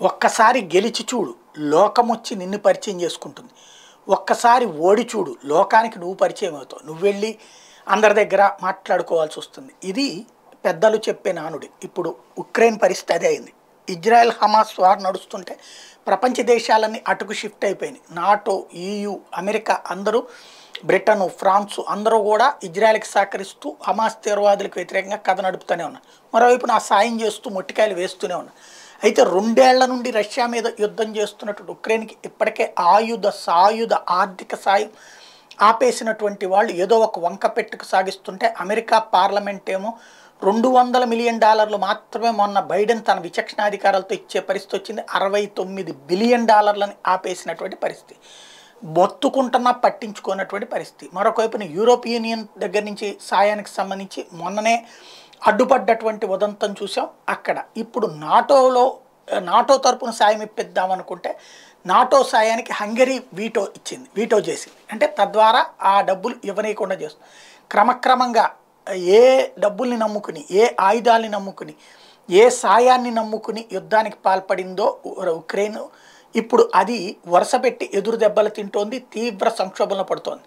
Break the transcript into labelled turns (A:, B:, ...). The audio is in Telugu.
A: ఒక్కసారి గెలిచి చూడు, లోకమొచ్చి నిన్ను పరిచయం చేసుకుంటుంది. ఒక్కసారి ఓడి చూడు, లోకానికి నువ్వు పరిచయం అవుతావు. నువ్వు వెళ్ళి అందరి దగ్గర మాట్లాడుకోవాల్సి వస్తుంది. ఇది పెద్దలు చెప్పే నానుడి. ఇప్పుడు ఉక్రెయిన్ పరిస్థితి అదే అయింది. ఇజ్రాయెల్ హమాస్ వార్ నడుస్తుంటే ప్రపంచ దేశాలన్నీ అటుకు షిఫ్ట్ అయిపోయినాయి. నాటో, EU, అమెరికా అందరూ, బ్రిటను, ఫ్రాన్సు అందరూ కూడా ఇజ్రాయెల్కి సహకరిస్తూ హమాస్ తీవ్రవాదులకు వ్యతిరేకంగా కథ నడుపుతూనే ఉన్నారు. మరోవైపు నా సాయం చేస్తూ మొట్టికాయలు వేస్తూనే ఉన్నారు. అయితే 2 ఏళ్ల నుండి రష్యా మీద యుద్ధం చేస్తున్నటువంటి ఉక్రెయిన్కి ఇప్పటికే సాయుధ ఆర్థిక సాయం ఆపేసినటువంటి వాళ్ళు ఏదో ఒక వంక పెట్టుకు సాగిస్తుంటే అమెరికా పార్లమెంట్ ఏమో $200 మిలియన్ మాత్రమే మొన్న బైడెన్ తన విచక్షణాధికారాలతో ఇచ్చే పరిస్థితి వచ్చింది. $69 బిలియన్ ఆపేసినటువంటి పరిస్థితి. మొత్తుకుంటున్నా పట్టించుకున్నటువంటి పరిస్థితి. మరొక వైపున యూరోప్ యూనియన్ దగ్గర నుంచి సాయానికి సంబంధించి మొన్ననే అడ్డుపడ్డటువంటి ఉదంతం చూసాం. అక్కడ ఇప్పుడు నాటో తరపున సాయం ఇప్పిద్దాం అనుకుంటే నాటో సాయానికి హంగరీ వీటో చేసింది. అంటే తద్వారా ఆ డబ్బులు ఇవ్వనీయకుండా చేస్తుంది. క్రమక్రమంగా ఏ డబ్బుల్ని నమ్ముకుని, ఏ ఆయుధాలని నమ్ముకుని, ఏ సాయాన్ని నమ్ముకుని యుద్ధానికి పాల్పడిందో ఉక్రెయిన్, ఇప్పుడు అది వరుస పెట్టి ఎదురు దెబ్బలు తింటోంది, తీవ్ర సంక్షోభంలో పడుతోంది.